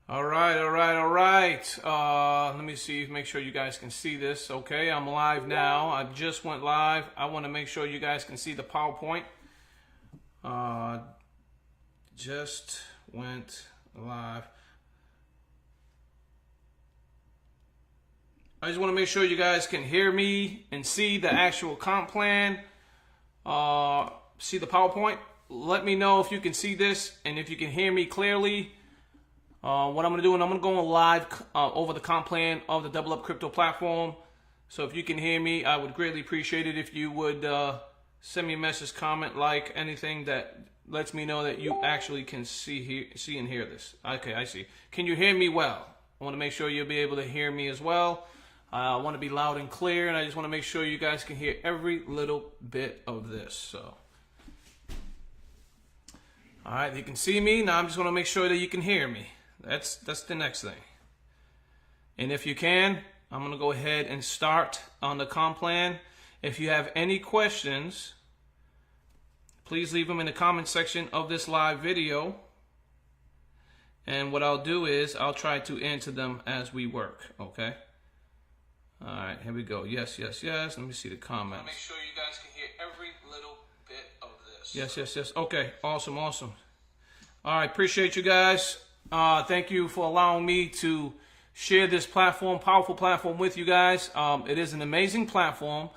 All right, all right, all right. Let me see, make sure you guys can see this. Okay, I'm live now. I just went live. I want to make sure you guys can see the PowerPoint. Just went live. I just want to make sure you guys can hear me and see the actual comp plan. See the PowerPoint. Let me know if you can see this and if you can hear me clearly. What I'm going to do, and I'm going to go live over the comp plan of the Double Up Crypto platform. So if you can hear me, I would greatly appreciate it if you would send me a message, comment, like, anything that lets me know that you actually can see and hear this. Okay, I see. Can you hear me well? I want to make sure you'll be able to hear me as well. I want to be loud and clear, and I just want to make sure you guys can hear every little bit of this. So, all right, you can see me. Now I'm just going to make sure that you can hear me. That's the next thing. And if you can, I'm going to go ahead and start on the comp plan. If you have any questions, please leave them in the comment section of this live video. And what I'll do is I'll try to answer them as we work, okay? All right, here we go. Yes, yes, yes. Let me see the comments. Make sure you guys can hear every little bit of this. Yes, yes, yes. Okay, awesome, awesome. All right, appreciate you guys. Thank you for allowing me to share this platform, powerful platform with you guys. It is an amazing platform.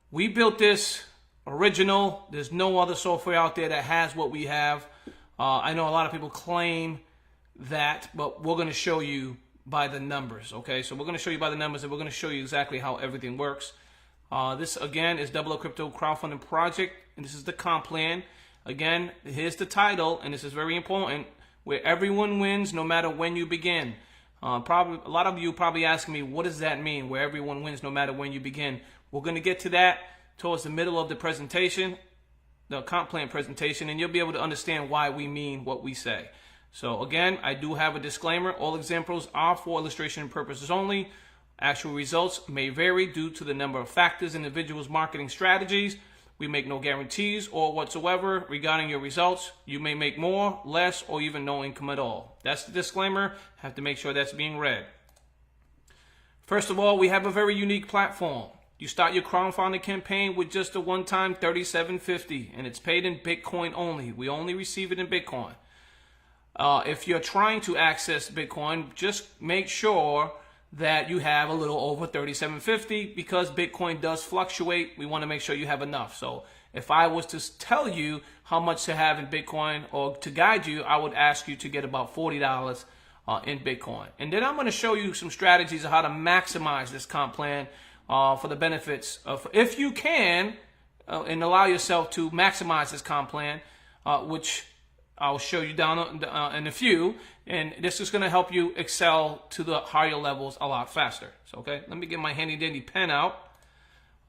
We built this original. There's no other software out there that has what we have. I know a lot of people claim that, but we're going to show you by the numbers, okay? So we're going to show you by the numbers, and we're going to show you exactly how everything works. This, again, is Double Up Crypto crowdfunding project, and this is the comp plan. Again, here's the title, and this is very important, where everyone wins no matter when you begin. Probably a lot of you probably asking me, what does that mean, where everyone wins no matter when you begin? We're going to get to that towards the middle of the presentation, the comp plan presentation, and you'll be able to understand why we mean what we say. So again, I do have a disclaimer. All examples are for illustration purposes only. Actual results may vary due to the number of factors, individuals' marketing strategies. We make no guarantees or whatsoever regarding your results. You may make more, less, or even no income at all. That's the disclaimer. Have to make sure that's being read. First of all, we have a very unique platform. You start your crowdfunding campaign with just a one-time $37.50, and it's paid in Bitcoin only. We only receive it in Bitcoin. If you're trying to access Bitcoin, just make sure that you have a little over $37.50 because Bitcoin does fluctuate. We want to make sure you have enough. So if I was to tell you how much to have in Bitcoin or to guide you, I would ask you to get about $40 in Bitcoin. And then I'm going to show you some strategies of how to maximize this comp plan for the benefits of, if you can, and allow yourself to maximize this comp plan, which I'll show you down in a few, and this is going to help you excel to the higher levels a lot faster. So, okay, let me get my handy dandy pen out.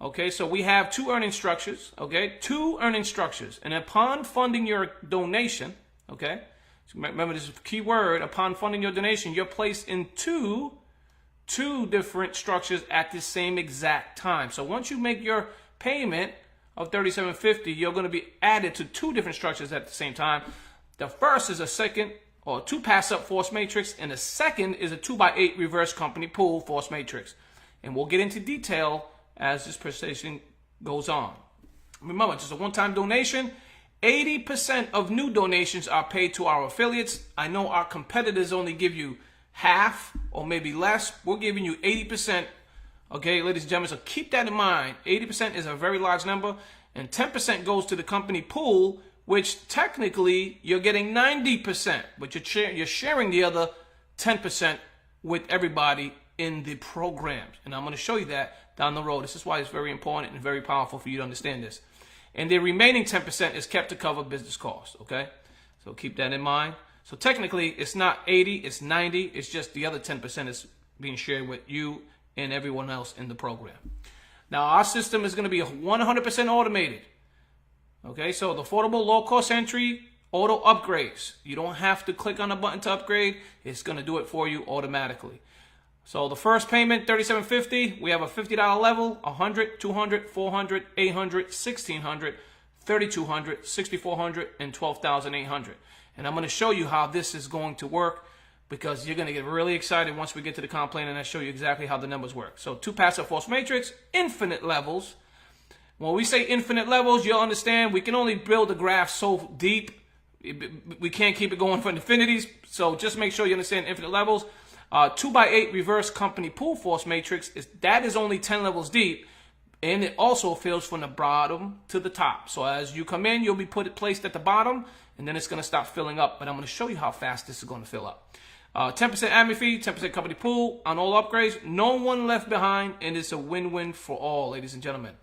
Okay, so we have two earning structures, okay, two earning structures, and upon funding your donation, okay, so remember this key word, upon funding your donation, you're placed in two different structures at the same exact time. So once you make your payment of $37.50, you're going to be added to two different structures at the same time. The first is a second or 2 pass up force matrix, and the second is a 2x8 reverse company pool force matrix. And we'll get into detail as this presentation goes on. Remember, it's just a one-time donation. 80% of new donations are paid to our affiliates. I know our competitors only give you half or maybe less. We're giving you 80%. Okay, ladies and gentlemen, so keep that in mind. 80% is a very large number, and 10% goes to the company pool, which technically you're getting 90%, but you're sharing the other 10% with everybody in the programs. And I'm going to show you that down the road. This is why it's very important and very powerful for you to understand this. And the remaining 10% is kept to cover business costs, okay? So keep that in mind. So technically, it's not 80, it's 90. It's just the other 10% is being shared with you and everyone else in the program. Now, our system is going to be 100% automated. Okay, so the affordable low-cost entry, auto upgrades. You don't have to click on a button to upgrade. It's going to do it for you automatically. So the first payment, $37.50. We have a $50 level, $100, $200, $400, $800, $1,600, $3,200, $6,400, and $12,800. And I'm going to show you how this is going to work because you're going to get really excited once we get to the comp plan and I show you exactly how the numbers work. So 2 pass-up force matrix, infinite levels. When we say infinite levels, you'll understand we can only build a graph so deep. We can't keep it going for infinities. So just make sure you understand infinite levels. 2x8 reverse company pool force matrix, that is only 10 levels deep. And it also fills from the bottom to the top. So as you come in, you'll be placed at the bottom, and then it's going to stop filling up. But I'm going to show you how fast this is going to fill up. 10% admin fee, 10% company pool on all upgrades. No one left behind, and it's a win-win for all, ladies and gentlemen.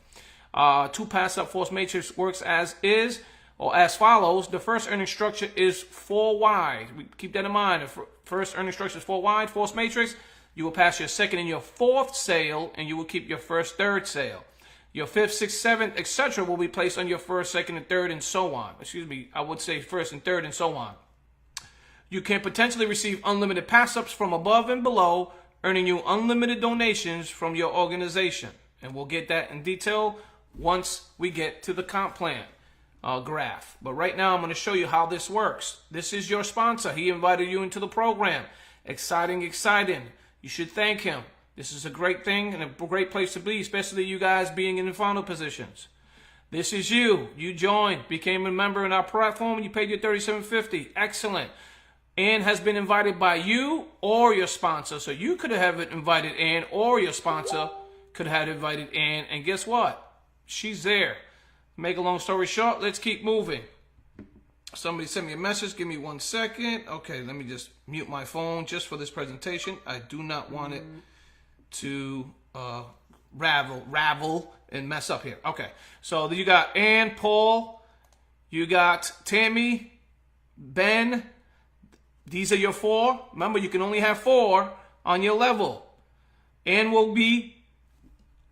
2 pass-up force matrix works as is, or as follows. The first earning structure is 4 wide. We keep that in mind. The first earning structure is 4 wide, force matrix. You will pass your second and your fourth sale, and you will keep your first, third sale. Your fifth, sixth, seventh, etc. will be placed on your first, second, and third, and so on. Excuse me, I would say first and third, and so on. You can potentially receive unlimited pass-ups from above and below, earning you unlimited donations from your organization. And we'll get that in detail once we get to the comp plan graph. But right now, I'm going to show you how this works. This is your sponsor. He invited you into the program. Exciting, exciting. You should thank him. This is a great thing and a great place to be, especially you guys being in the final positions. This is you. You joined, became a member in our platform, and you paid your $37.50. Excellent. Ann has been invited by you or your sponsor. So you could have invited Ann, or your sponsor could have invited Ann. And guess what? She's there. Make a long story short, let's keep moving. Somebody sent me a message. Give me 1 second. Okay, let me just mute my phone just for this presentation. I do not want it to ravel and mess up here. Okay, so you got Ann, Paul, you got Tammy, Ben. These are your 4. Remember, you can only have 4 on your level. Ann will be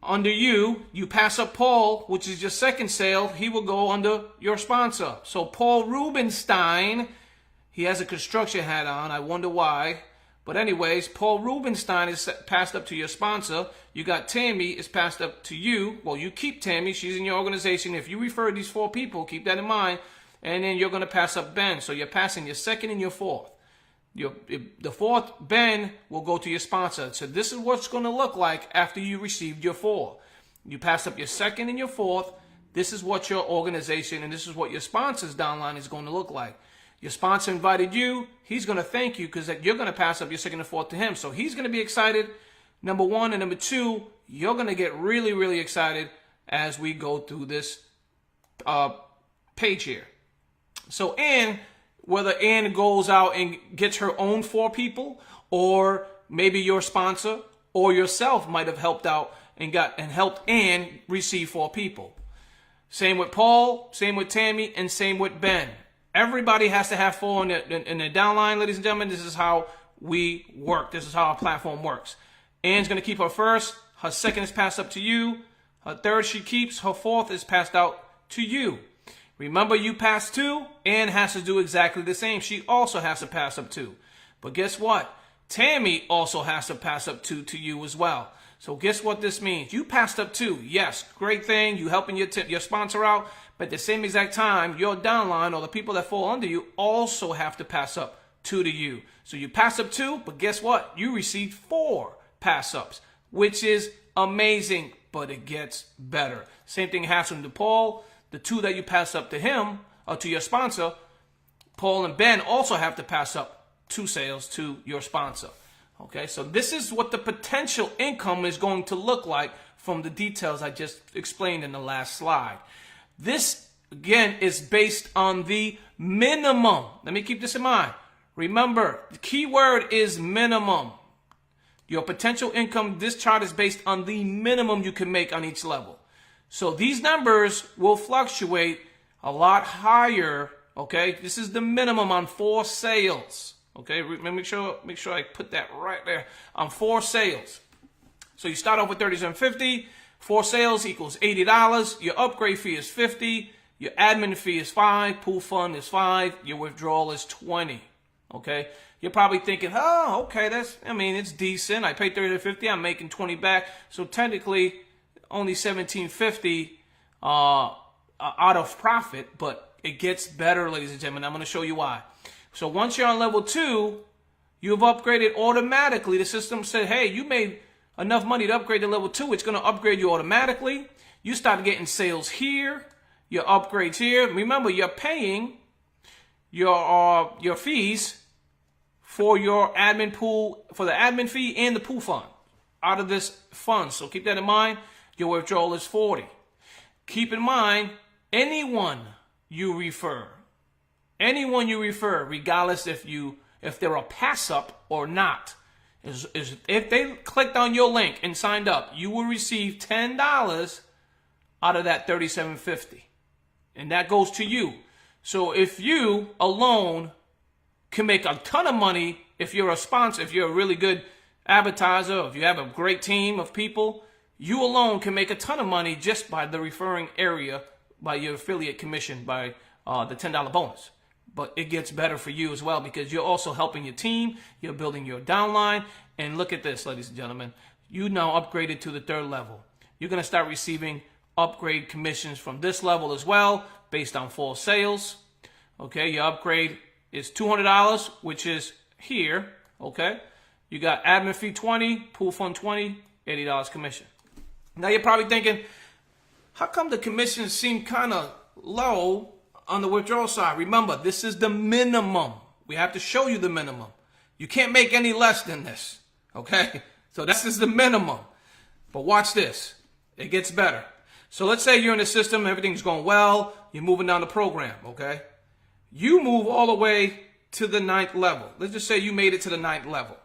under you. You pass up Paul, which is your second sale. He will go under your sponsor. So Paul Rubenstein, he has a construction hat on. I wonder why. But anyways, Paul Rubenstein is passed up to your sponsor. You got Tammy is passed up to you. Well, you keep Tammy. She's in your organization. If you refer these 4 people, keep that in mind. And then you're going to pass up Ben. So you're passing your second and your fourth. The fourth, Ben, will go to your sponsor. So this is what's going to look like after you received your 4. You pass up your second and your fourth. This is what your organization and this is what your sponsor's downline is going to look like. Your sponsor invited you. He's going to thank you because you're going to pass up your second and fourth to him. So he's going to be excited, number 1. And number 2, you're going to get really, really excited as we go through this page here. So Ann, whether Ann goes out and gets her own 4 people, or maybe your sponsor or yourself might have helped out and helped Ann receive 4 people. Same with Paul, same with Tammy, and same with Ben. Everybody has to have 4 in their downline, ladies and gentlemen. This is how we work. This is how our platform works. Ann's going to keep her first. Her second is passed up to you. Her third she keeps. Her fourth is passed out to you. Remember, you pass 2. Ann has to do exactly the same. She also has to pass up 2. But guess what? Tammy also has to pass up 2 to you as well. So guess what this means? You passed up 2. Yes, great thing. You helping your sponsor out. But at the same exact time, your downline or the people that fall under you also have to pass up 2 to you. So you pass up 2, but guess what? You received 4 pass-ups, which is amazing, but it gets better. Same thing happens to Paul. The 2 that you pass up to him, or to your sponsor, Paul and Ben also have to pass up 2 sales to your sponsor. Okay, so this is what the potential income is going to look like from the details I just explained in the last slide. This, again, is based on the minimum. Let me keep this in mind. Remember, the key word is minimum. Your potential income, this chart is based on the minimum you can make on each level. So these numbers will fluctuate a lot higher, okay? This is the minimum on 4 sales, okay? Make sure I put that right there on 4 sales. So you start off with $37.50. 4 sales equals $80. Your upgrade fee is $50. Your admin fee is $5. Pool fund is $5. Your withdrawal is $20. Okay? You're probably thinking, oh, okay, it's decent. I paid $30.50. I'm making $20 back. So technically, only $17.50 out of profit, but it gets better, ladies and gentlemen. I'm going to show you why. So once you're on level 2, You have upgraded automatically. The system said, hey, you made enough money to upgrade to level 2. It's going to upgrade you automatically. You start getting sales here, your upgrades here. Remember, you're paying your fees for your admin pool, for the admin fee and the pool fund out of this fund. So keep that in mind. Your withdrawal is 40. Keep in mind, anyone you refer, regardless if they're a pass up or not, if they clicked on your link and signed up, you will receive $10 out of that $37.50, and that goes to you. So if you alone can make a ton of money, if you're a sponsor, if you're a really good advertiser, if you have a great team of people, you alone can make a ton of money just by the referring area, by your affiliate commission, by the $10 bonus. But it gets better for you as well, because you're also helping your team, you're building your downline, and look at this, ladies and gentlemen. You now upgraded to the 3rd level. You're going to start receiving upgrade commissions from this level as well, based on full sales. Okay, your upgrade is $200, which is here. Okay, you got admin fee 20, pool fund 20, $80 commission. Now you're probably thinking, how come the commissions seem kind of low on the withdrawal side? Remember, this is the minimum. We have to show you the minimum. You can't make any less than this. Okay, so this is the minimum. But watch this. It gets better. So let's say you're in the system, everything's going well, you're moving down the program, okay? You move all the way to the 9th level. Let's just say you made it to the 9th level.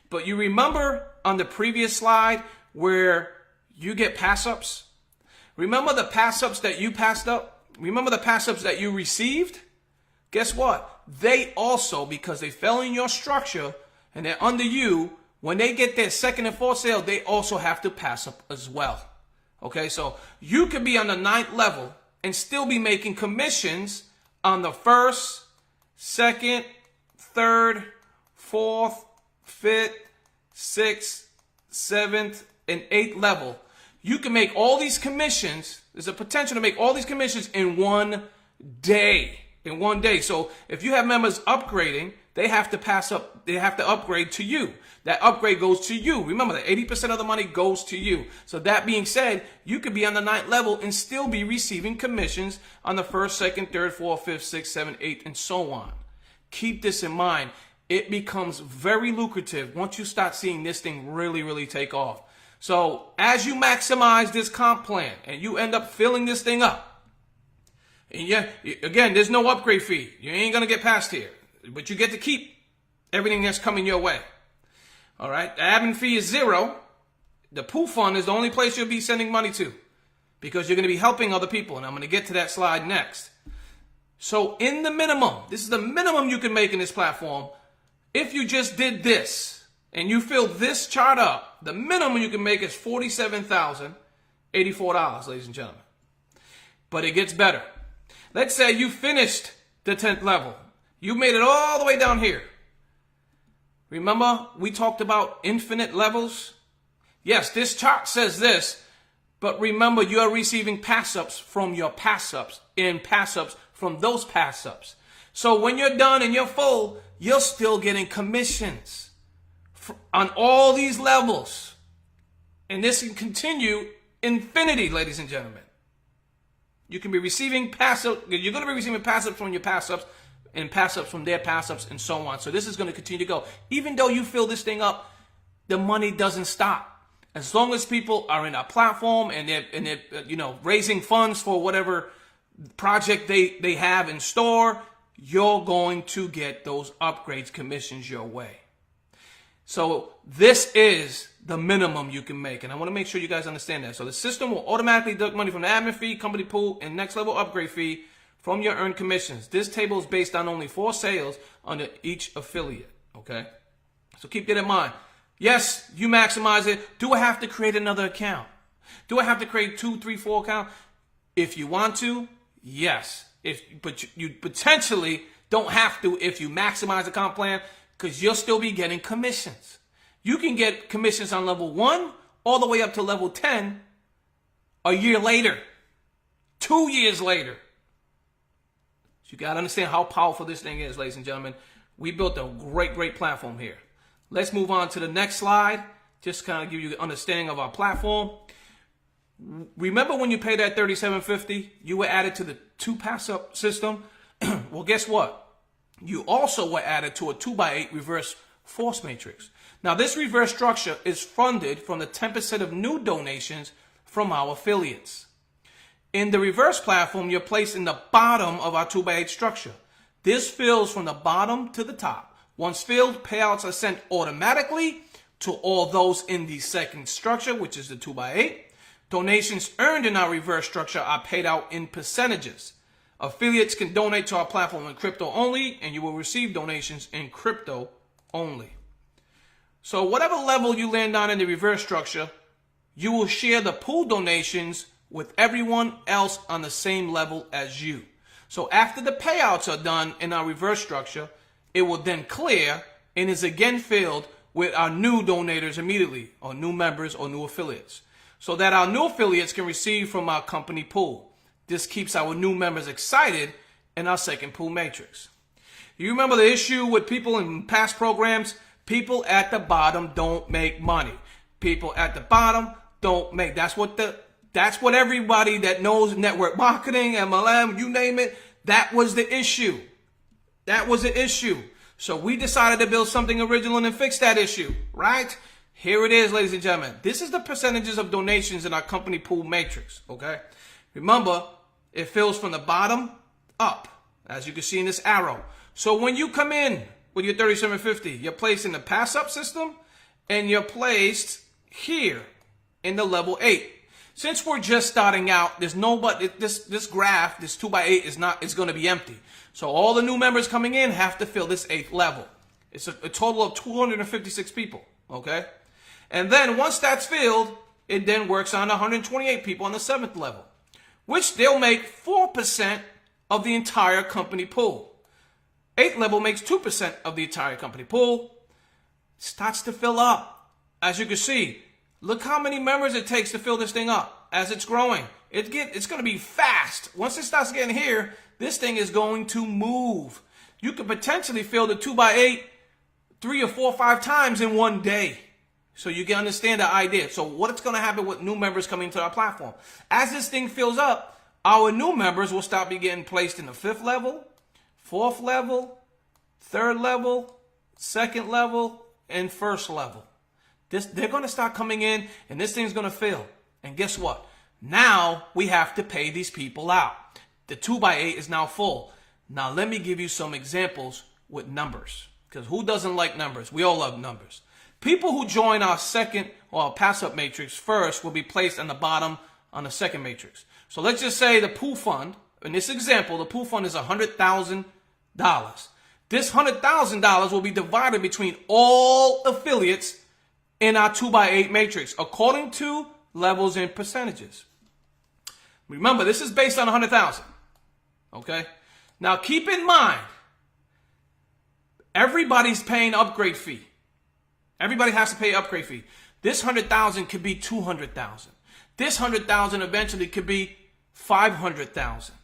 But you remember on the previous slide where you get pass-ups? Remember the pass-ups that you passed up? Remember the pass-ups that you received? Guess what? They also, because they fell in your structure and they're under you, when they get their 2nd and 4th sale, they also have to pass up as well. Okay, so you could be on the 9th level and still be making commissions on the 1st, 2nd, 3rd, 4th, 5th, 6th, 7th, and 8th level. You can make all these commissions. There's a potential to make all these commissions in one day. In one day. So if you have members upgrading, they have to upgrade to you. That upgrade goes to you. Remember that 80% of the money goes to you. So that being said, you could be on the 9th level and still be receiving commissions on the 1st, 2nd, 3rd, 4th, 5th, 6th, 7th, 8th, and so on. Keep this in mind. It becomes very lucrative once you start seeing this thing really, really take off. So as you maximize this comp plan and you end up filling this thing up, and yeah, again, there's no upgrade fee. You ain't going to get past here, but you get to keep everything that's coming your way. All right. The admin fee is 0. The pool fund is the only place you'll be sending money to, because you're going to be helping other people. And I'm going to get to that slide next. So in the minimum, this is the minimum you can make in this platform. If you just did this and you filled this chart up, the minimum you can make is $47,084, ladies and gentlemen. But it gets better. Let's say you finished the 10th level. You made it all the way down here. Remember, we talked about infinite levels? Yes, this chart says this, but remember, you are receiving pass-ups from your pass-ups and pass-ups from those pass-ups. So when you're done and you're full, you're still getting commissions on all these levels. And this can continue infinity, ladies and gentlemen. You can be receiving pass-ups. You're going to be receiving pass-ups from your pass-ups, and pass-ups from their pass-ups, and so on. So this is going to continue to go. Even though you fill this thing up, the money doesn't stop. As long as people are in our platform and they're raising funds for whatever project they have in store, you're going to get those upgrades commissions your way. So this is the minimum you can make. And I want to make sure you guys understand that. So the system will automatically deduct money from the admin fee, company pool, and next level upgrade fee from your earned commissions. This table is based on only 4 sales under each affiliate. Okay? So keep that in mind. Yes, you maximize it. Do I have to create another account? Do I have to create 2, 3, 4 accounts? If you want to, yes. But you potentially don't have to if you maximize the comp plan, because you'll still be getting commissions. You can get commissions on level 1 all the way up to level 10 a year later, 2 years later. You got to understand how powerful this thing is, ladies and gentlemen. We built a great platform here. Let's move on to the next slide. Just kind of give you an understanding of our platform. Remember when you paid that $37.50, you were added to the 2 pass-up system? Well, guess what? You also were added to a 2x8 reverse force matrix. Now, this reverse structure is funded from the 10% of new donations from our affiliates. In the reverse platform, you're placed in the bottom of our 2x8 structure. This fills from the bottom to the top. Once filled, payouts are sent automatically to all those in the second structure, which is the 2x8. Donations earned in our reverse structure are paid out in percentages. Affiliates can donate to our platform in crypto only, and you will receive donations in crypto only. So whatever level you land on in the reverse structure, you will share the pool donations with everyone else on the same level as you. So after the payouts are done in our reverse structure, it will then clear and is again filled with our new donators immediately, or new members or new affiliates, so that our new affiliates can receive from our company pool. This keeps our new members excited in our second pool matrix. You remember the issue with people in past programs? People at the bottom don't make money. People at the bottom don't make. That's what everybody that knows network marketing, MLM, you name it, that was the issue. That was the issue. So we decided to build something original and fix that issue, right? Here it is, ladies and gentlemen. This is the percentages of donations in our company pool matrix, okay? Remember, it fills from the bottom up, as you can see in this arrow. So when you come in with your $37.50, you're placed in the pass-up system, and you're placed here in the level 8. Since we're just starting out, there's nobody. This graph, this 2x8 is going to be empty. So all the new members coming in have to fill this 8th level. It's a total of 256 people. Okay, and then once that's filled, it then works on 128 people on the 7th level, which they'll make 4% of the entire company pool. 8th level makes 2% of the entire company pool. Starts to fill up, as you can see. Look how many members it takes to fill this thing up as it's growing. It's going to be fast. Once it starts getting here, this thing is going to move. You could potentially fill the 2x8 3 or 4 or 5 times in one day. So you can understand the idea. So what's going to happen with new members coming to our platform? As this thing fills up, our new members will start getting placed in the 5th level, 4th level, 3rd level, 2nd level, and 1st level. They're going to start coming in, and this thing's going to fill. And guess what? Now we have to pay these people out. The 2x8 is now full. Now let me give you some examples with numbers. Because who doesn't like numbers? We all love numbers. People who join our second or our pass-up matrix first will be placed on the bottom on the second matrix. So let's just say the pool fund, in this example, the pool fund is $100,000. This $100,000 will be divided between all affiliates in our 2x8 matrix according to levels and percentages. Remember, this is based on 100,000. Okay? Now keep in mind, everybody's paying upgrade fee. Everybody has to pay upgrade fee. This 100,000 could be 200,000. This 100,000 eventually could be 500,000.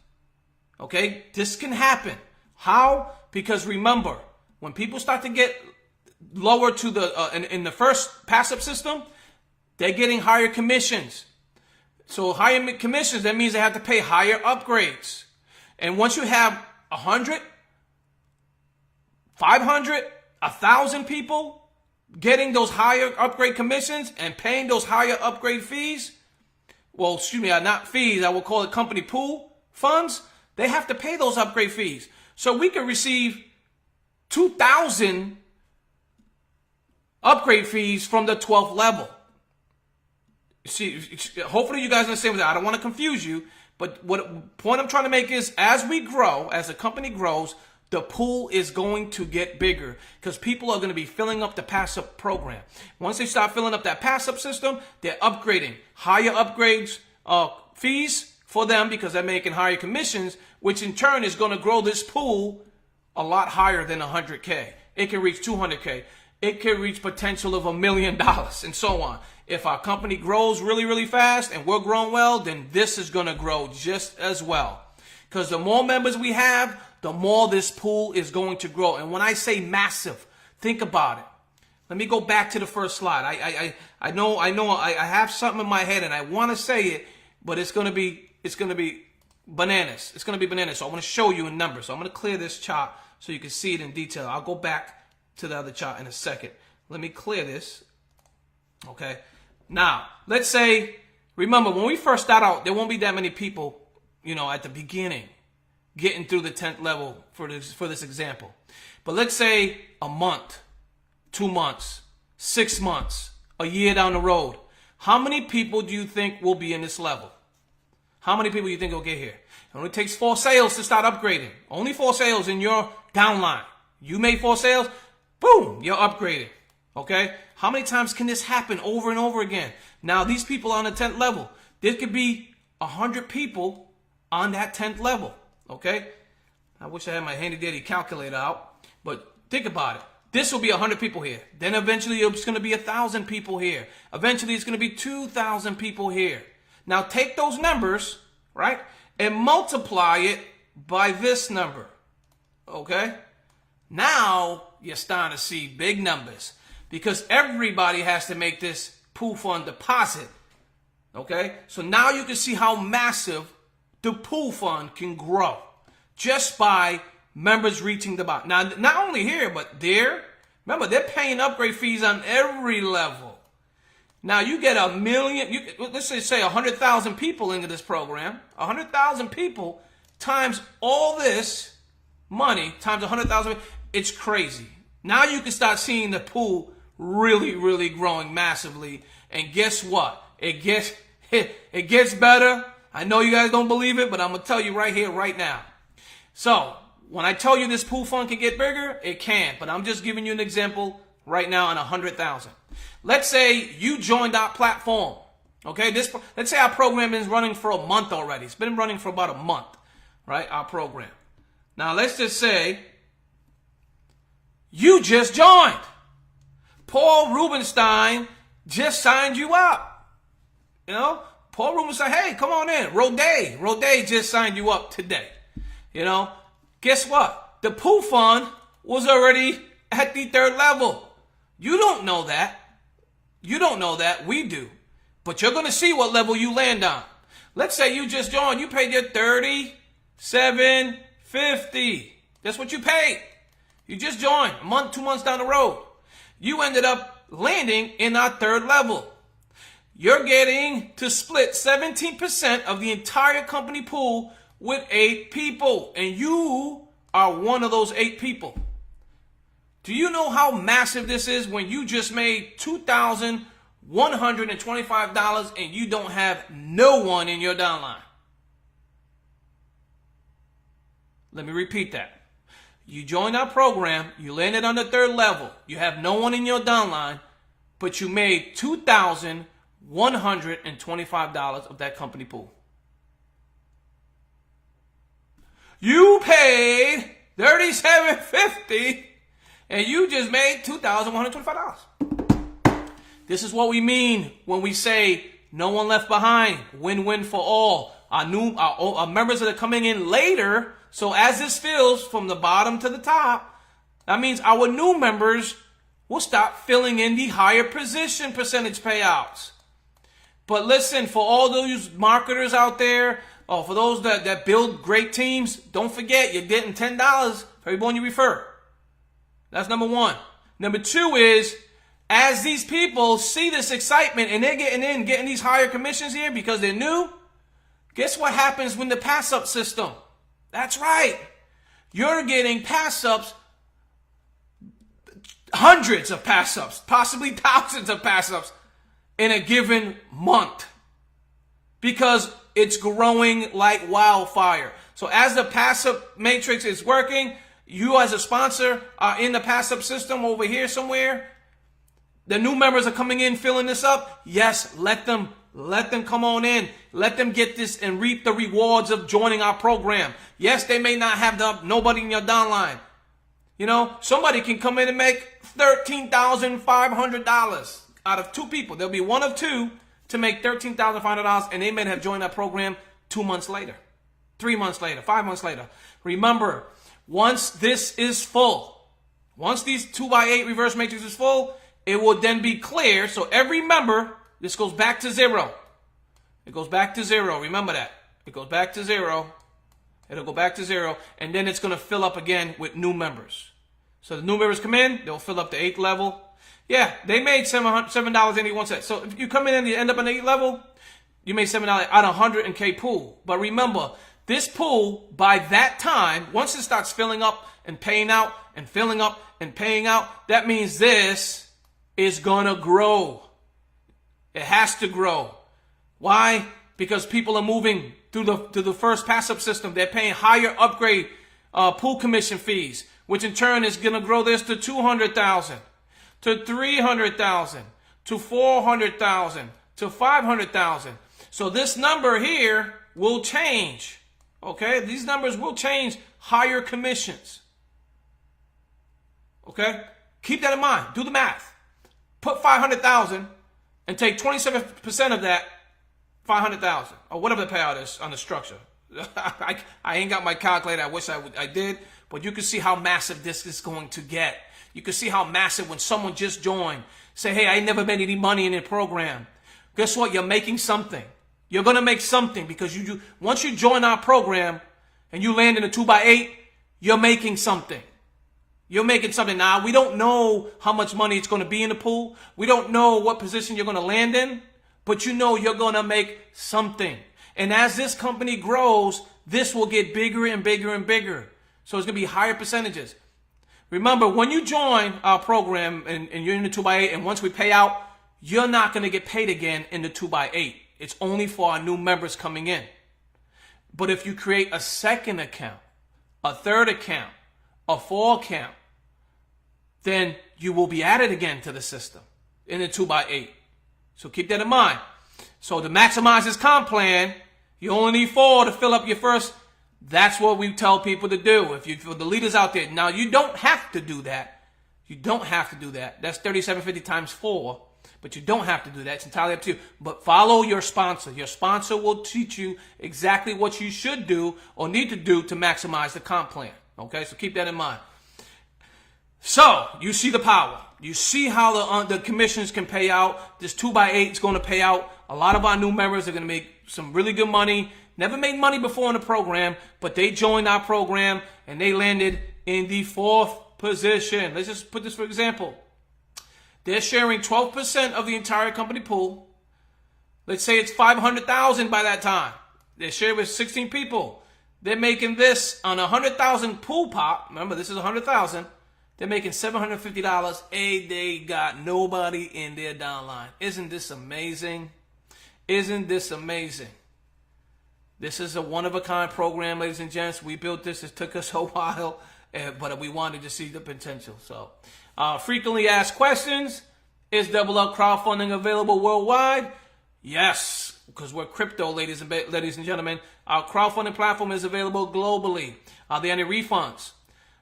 Okay? This can happen. How? Because remember, when people start to get lower to the in the first pass-up system, they're getting higher commissions. So higher commissions, that means they have to pay higher upgrades. And once you have 100, 500, 1,000 people getting those higher upgrade commissions and paying those higher upgrade fees, well, excuse me, not fees, I will call it company pool funds, they have to pay those upgrade fees. So we can receive 2,000 upgrade fees from the 12th level. See, hopefully you guys understand that. I don't want to confuse you, but what point I'm trying to make is, as we grow, as the company grows, the pool is going to get bigger because people are going to be filling up the pass-up program. Once they start filling up that pass-up system, they're upgrading. Higher upgrades, fees for them because they're making higher commissions, which in turn is going to grow this pool a lot higher than 100K. It can reach 200K. It can reach potential of $1 million and so on. If our company grows really, really fast and we're growing well, then this is going to grow just as well. Because the more members we have, the more this pool is going to grow. And when I say massive, think about it. Let me go back to the first slide. I know I have something in my head and I want to say it, but it's going to be bananas. It's going to be bananas. So I want to show you in numbers. So I'm going to clear this chart so you can see it in detail. I'll go back to the other chart in a second. Let me clear this. Okay. Now, let's say, remember, when we first start out, there won't be that many people, at the beginning getting through the 10th level for this example. But let's say a month, 2 months, 6 months, a year down the road. How many people do you think will be in this level? How many people do you think will get here? It only takes 4 sales to start upgrading. Only 4 sales in your downline. You made 4 sales, boom, you're upgraded. Okay? How many times can this happen over and over again? Now, these people on the 10th level, there could be 100 people on that 10th level. Okay? I wish I had my handy dandy calculator out, but think about it. This will be 100 people here. Then eventually it's going to be 1,000 people here. Eventually it's going to be 2,000 people here. Now take those numbers, right, and multiply it by this number. Okay? Now you're starting to see big numbers because everybody has to make this pool fund deposit. Okay? So now you can see how massive the pool fund can grow just by members reaching the bottom. Now, not only here, but there. Remember, they're paying upgrade fees on every level. Now, you get 1 million, let's just say 100,000 people into this program. 100,000 people times all this money times 100,000. It's crazy. Now you can start seeing the pool really, really growing massively. And guess what? It gets better. I know you guys don't believe it, but I'm going to tell you right here, right now. So, when I tell you this pool fund can get bigger, it can. But I'm just giving you an example right now on 100,000. Let's say you joined our platform. Okay, let's say our program is running for a month already. It's been running for about a month, right? Our program. Now, let's just say you just joined. Paul Rubenstein just signed you up. Paul Rubenstein, hey, come on in. Roday just signed you up today. Guess what? The pool fund was already at the 3rd level. You don't know that. We do. But you're going to see what level you land on. Let's say you just joined. You paid your $37.50. That's what you paid. You just joined a month, 2 months down the road. You ended up landing in our 3rd level. You're getting to split 17% of the entire company pool with 8 people. And you are one of those 8 people. Do you know how massive this is when you just made $2,125 and you don't have no one in your downline? Let me repeat that. You joined our program, you landed on the 3rd level, you have no one in your downline, but you made $2,125 of that company pool. You paid $37.50 and you just made $2,125. This is what we mean when we say no one left behind, win-win for all. Our members that are coming in later, so as this fills from the bottom to the top, that means our new members will start filling in the higher position percentage payouts. But listen, for all those marketers out there, or for those that build great teams, don't forget you're getting $10 for everyone you refer. That's number 1. Number 2 is, as these people see this excitement and they're getting these higher commissions here because they're new, guess what happens when the pass-up system? That's right. You're getting pass-ups, hundreds of pass-ups, possibly thousands of pass-ups in a given month because it's growing like wildfire. So as the pass-up matrix is working, you as a sponsor are in the pass-up system over here somewhere. The new members are coming in, filling this up. Yes, let them come on in. Let them get this and reap the rewards of joining our program. Yes, they may not have nobody in your downline. Somebody can come in and make $13,500 out of 2 people. There'll be one of 2 to make $13,500, and they may have joined our program 2 months later, 3 months later, 5 months later. Remember, Once this is full, once these 2x8 reverse matrix is full, it will then be clear. So every member, this goes back to 0. It goes back to 0. Remember that. It goes back to 0. It'll go back to 0. And then it's going to fill up again with new members. So the new members come in, they'll fill up the 8th level. Yeah, they made $7.81. So if you come in and you end up on the 8th level, you made $7 out of 100K pool. But remember, this pool, by that time, once it starts filling up and paying out and filling up and paying out, that means this is going to grow. It has to grow. Why? Because people are moving through the first pass-up system. They're paying higher upgrade pool commission fees, which in turn is going to grow this to 200,000, to 300,000, to 400,000, to 500,000. So this number here will change. Okay, these numbers will change. Higher commissions. Okay, keep that in mind. Do the math. Put 500,000 and take 27% of that 500,000 or whatever the payout is on the structure. I ain't got my calculator. I wish I did, but you can see how massive this is going to get. You can see how massive when someone just joined. Say, hey, I ain't never made any money in the program. Guess what? You're making something. You're going to make something because once you join our program and you land in a 2x8, you're making something. You're making something. Now, we don't know how much money it's going to be in the pool. We don't know what position you're going to land in, but you know you're going to make something. And as this company grows, this will get bigger and bigger and bigger. So it's going to be higher percentages. Remember, when you join our program and you're in the 2x8, and once we pay out, you're not going to get paid again in the 2x8. It's only for our new members coming in. But if you create a second account, a third account, a fourth account, then you will be added again to the system in the 2x8. So keep that in mind. So to maximize this comp plan, you only need 4 to fill up your first. That's what we tell people to do. For the leaders out there, now you don't have to do that. You don't have to do that. That's 3750 times 4. But you don't have to do that. It's entirely up to you. But follow your sponsor. Your sponsor will teach you exactly what you should do or need to do to maximize the comp plan. Okay, so keep that in mind. So, you see the power. You see how the commissions can pay out. This 2x8 is going to pay out. A lot of our new members are going to make some really good money. Never made money before in the program, but they joined our program and they landed in the 4th position. Let's just put this for example. They're sharing 12% of the entire company pool. Let's say it's 500,000 by that time. They share with 16 people. They're making this on 100,000 pool pop. Remember, this is 100,000. They're making $750 a day. Got nobody in their downline. Isn't this amazing? Isn't this amazing? This is a one-of-a-kind program, ladies and gents. We built this. It took us a while, but we wanted to see the potential. So, frequently asked questions. Is Double Up crowdfunding available worldwide? Yes, because we're crypto, ladies and gentlemen. Our crowdfunding platform is available globally. Are there any refunds?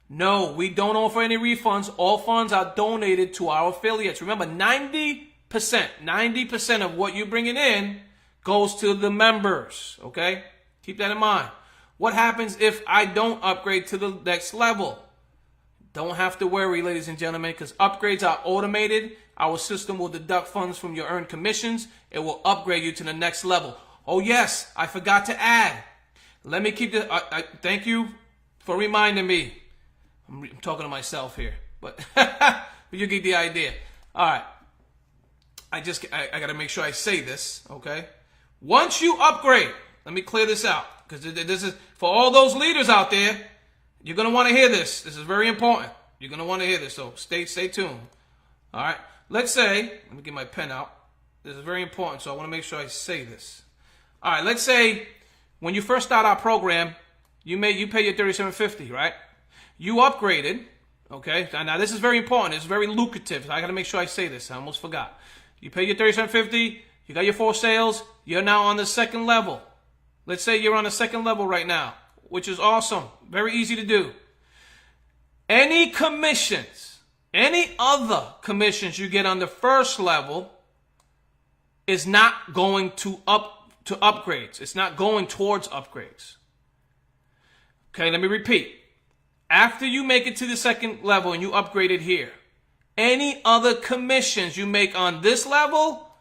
No, we don't offer any refunds. All funds are donated to our affiliates. Remember, 90% of what you're bringing in goes to the members, okay? Keep that in mind. What happens if I don't upgrade to the next level? Don't have to worry, ladies and gentlemen, because upgrades are automated. Our system will deduct funds from your earned commissions. It will upgrade you to the next level. Oh, yes, I forgot to add. Let me keep this. Thank you for reminding me. I'm talking to myself here, but you get the idea. All right. I got to make sure I say this, okay? Once you upgrade, let me clear this out, because this is for all those leaders out there. You're going to want to hear this. This is very important. You're going to want to hear this, so stay tuned. All right. Let's say, let me get my pen out. This is very important, so I want to make sure I say this. All right. Let's say when you first start our program, you pay your $37.50, right? You upgraded, okay? Now this is very important. It's very lucrative. I got to make sure I say this. I almost forgot. You pay your $37.50. You got your 4 sales. You're now on the second level. Let's say you're on the second level right now, which is awesome. Very easy to do. Any commissions, any other commissions you get on the first level is not going to upgrades. It's not going towards upgrades. Okay, let me repeat. After you make it to the second level and you upgrade it here, any other commissions you make on this level,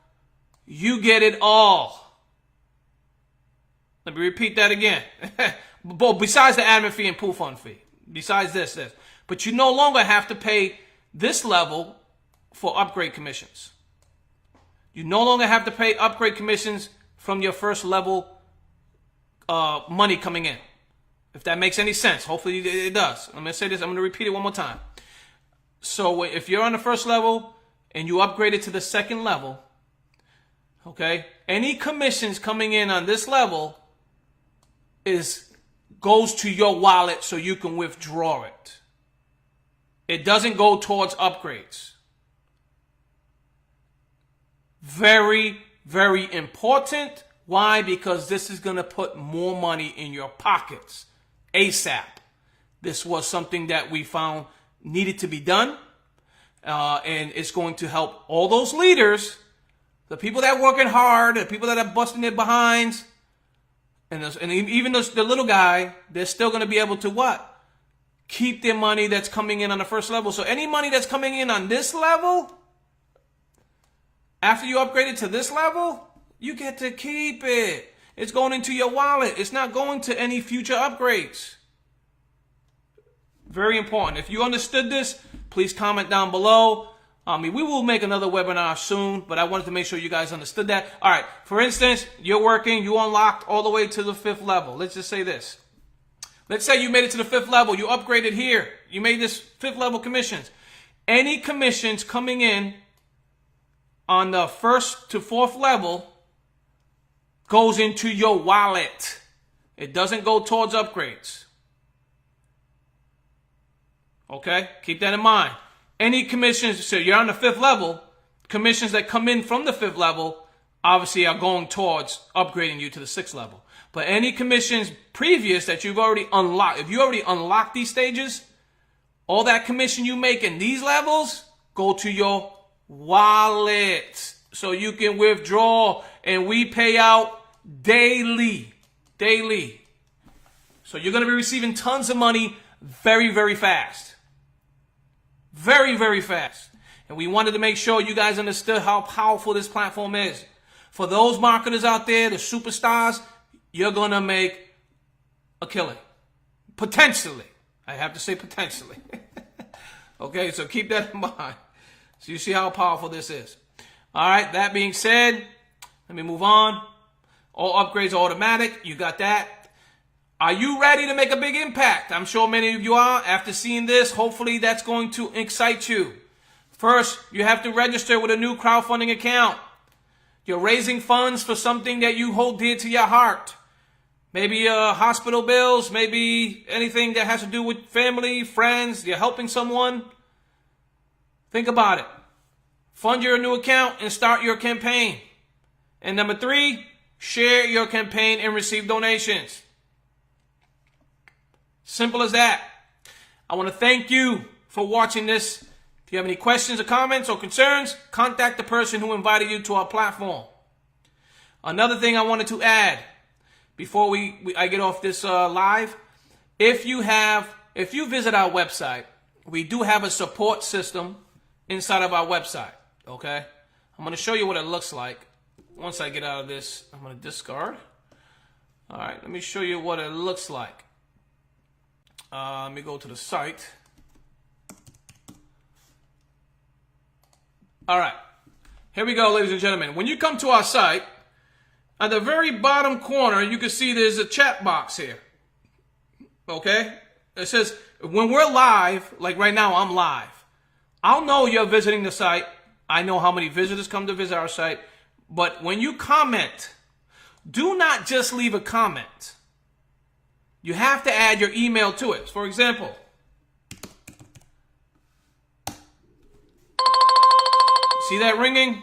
you get it all. Let me repeat that again. Besides the admin fee and pool fund fee. Besides this. But you no longer have to pay this level for upgrade commissions. You no longer have to pay upgrade commissions from your first level money coming in. If that makes any sense. Hopefully it does. I'm going to say this. I'm going to repeat it one more time. So if you're on the first level and you upgrade it to the second level, okay, any commissions coming in on this level goes to your wallet so you can withdraw it. It doesn't go towards upgrades. Very, very important. Why? Because this is going to put more money in your pockets ASAP. This was something that we found needed to be done. And it's going to help all those leaders, the people that are working hard, the people that are busting their behinds, and even the little guy, they're still going to be able to what? Keep their money that's coming in on the first level. So any money that's coming in on this level, after you upgrade it to this level, you get to keep it. It's going into your wallet. It's not going to any future upgrades. Very important. If you understood this, please comment down below. We will make another webinar soon, but I wanted to make sure you guys understood that. All right. For instance, you're working, you unlocked all the way to the 5th level. Let's just say this. Let's say you made it to the 5th level. You upgraded here. You made this 5th level commissions. Any commissions coming in on the 1st to 4th level goes into your wallet. It doesn't go towards upgrades. Okay? Keep that in mind. Any commissions, so you're on the 5th level, commissions that come in from the 5th level obviously are going towards upgrading you to the 6th level. But any commissions previous that you've already unlocked, if you already unlocked these stages, all that commission you make in these levels go to your wallet so you can withdraw, and we pay out daily. So you're going to be receiving tons of money very, very fast. Very, very fast. And we wanted to make sure you guys understood how powerful this platform is. For those marketers out there, the superstars, you're going to make a killing. Potentially. I have to say potentially. Okay, so keep that in mind. So you see how powerful this is. All right, that being said, let me move on. All upgrades are automatic. You got that. Are you ready to make a big impact? I'm sure many of you are. After seeing this, hopefully that's going to excite you. First, you have to register with a new crowdfunding account. You're raising funds for something that you hold dear to your heart. Maybe hospital bills, maybe anything that has to do with family, friends. You're helping someone. Think about it. Fund your new account and start your campaign. And number 3, share your campaign and receive donations. Simple as that. I want to thank you for watching this. If you have any questions or comments or concerns, contact the person who invited you to our platform. Another thing I wanted to add before I get off this live, if you visit our website, we do have a support system inside of our website. Okay, I'm going to show you what it looks like. Once I get out of this, I'm going to discard. All right, let me show you what it looks like. Let me go to the site. All right, here we go, ladies and gentlemen. When you come to our site, at the very bottom corner, you can see there's a chat box here. Okay? It says, when we're live, like right now, I'm live. I'll know you're visiting the site. I know how many visitors come to visit our site. But when you comment, do not just leave a comment. You have to add your email to it. For example, see that ringing?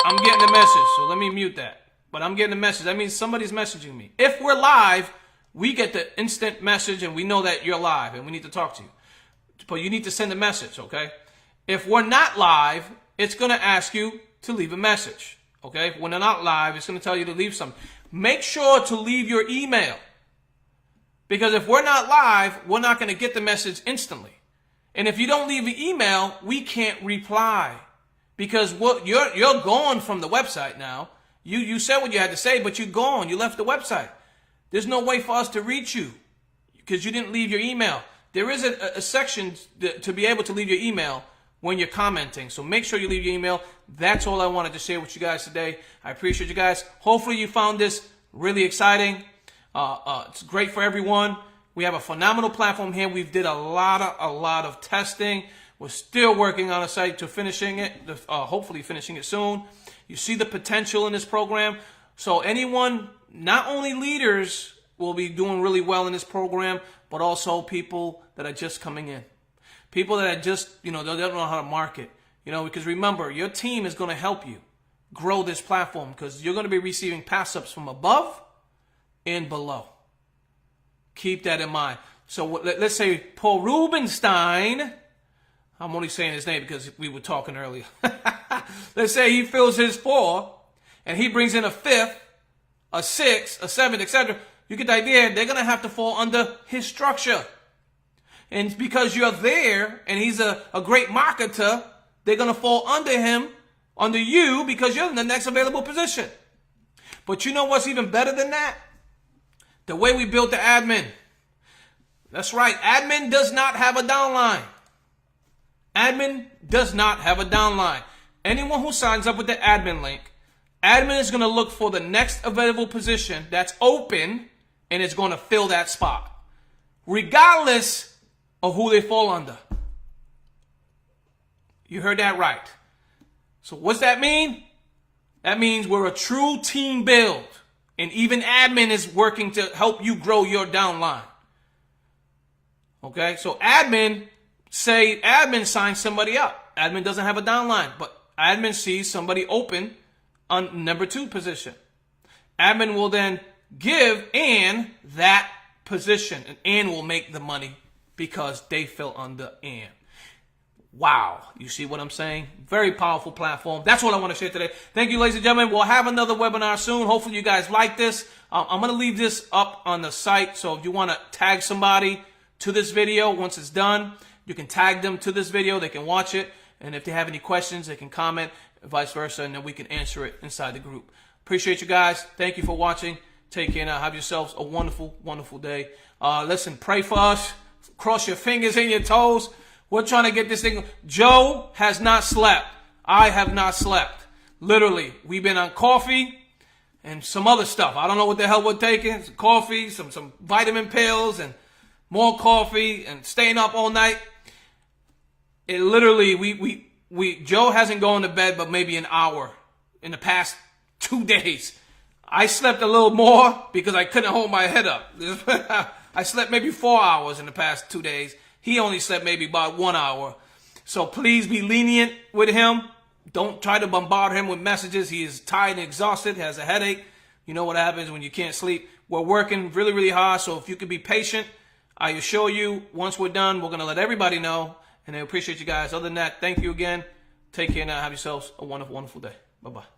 I'm getting a message, so let me mute that. But I'm getting a message. That means somebody's messaging me. If we're live, we get the instant message and we know that you're live and we need to talk to you. But you need to send a message, okay? If we're not live, it's going to ask you to leave a message, okay? When they're not live, it's going to tell you to leave something. Make sure to leave your email. Because if we're not live, we're not going to get the message instantly. And if you don't leave an email, we can't reply. Because you're gone from the website now. You said what you had to say, but you're gone. You left the website. There's no way for us to reach you because you didn't leave your email. There is a section to be able to leave your email when you're commenting. So make sure you leave your email. That's all I wanted to share with you guys today. I appreciate you guys. Hopefully you found this really exciting. It's great for everyone. We have a phenomenal platform here. We've did a lot of testing. We're still working on a site to finishing it, hopefully finishing it soon. You see the potential in this program. So anyone, not only leaders will be doing really well in this program, but also people that are just coming in. People that are just, they don't know how to market. Because remember, your team is going to help you grow this platform because you're going to be receiving pass-ups from above and below. Keep that in mind. So let's say Paul Rubenstein, I'm only saying his name because we were talking earlier. Let's say he fills his 4 and he brings in a 5th, a 6th, a 7th, etc. You get the idea. They're going to have to fall under his structure. And because you're there and he's a great marketer, they're going to fall under him, under you, because you're in the next available position. But you know what's even better than that? The way we built the admin. That's right. Admin does not have a downline. Admin does not have a downline. Anyone who signs up with the admin link, admin is going to look for the next available position that's open and it's going to fill that spot, regardless of who they fall under. You heard that right. So what's that mean? That means we're a true team build. And even admin is working to help you grow your downline. Okay, so admin signs somebody up. Admin doesn't have a downline, but admin sees somebody open on number 2 position. Admin will then give Ann that position, and Ann will make the money because they fell under Ann. Wow. You see what I'm saying? Very powerful platform. That's what I want to share today. Thank you, ladies and gentlemen. We'll have another webinar soon. Hopefully you guys like this. I'm going to leave this up on the site. So if you want to tag somebody to this video once it's done, you can tag them to this video. They can watch it. And if they have any questions, they can comment, vice versa, and then we can answer it inside the group. Appreciate you guys. Thank you for watching. Take care now. Have yourselves a wonderful, wonderful day. Listen, pray for us. Cross your fingers and your toes. We're trying to get this thing. Joe has not slept. I have not slept. Literally, we've been on coffee and some other stuff. I don't know what the hell we're taking. Some coffee, some vitamin pills, and more coffee, and staying up all night. It literally, Joe hasn't gone to bed but maybe an hour in the past 2 days. I slept a little more because I couldn't hold my head up. I slept maybe 4 hours in the past 2 days. He only slept maybe about 1 hour. So please be lenient with him. Don't try to bombard him with messages. He is tired and exhausted, has a headache. You know what happens when you can't sleep. We're working really, really hard. So if you could be patient, I assure you, once we're done, we're going to let everybody know. And I appreciate you guys. Other than that, thank you again. Take care now. Have yourselves a wonderful, wonderful day. Bye-bye.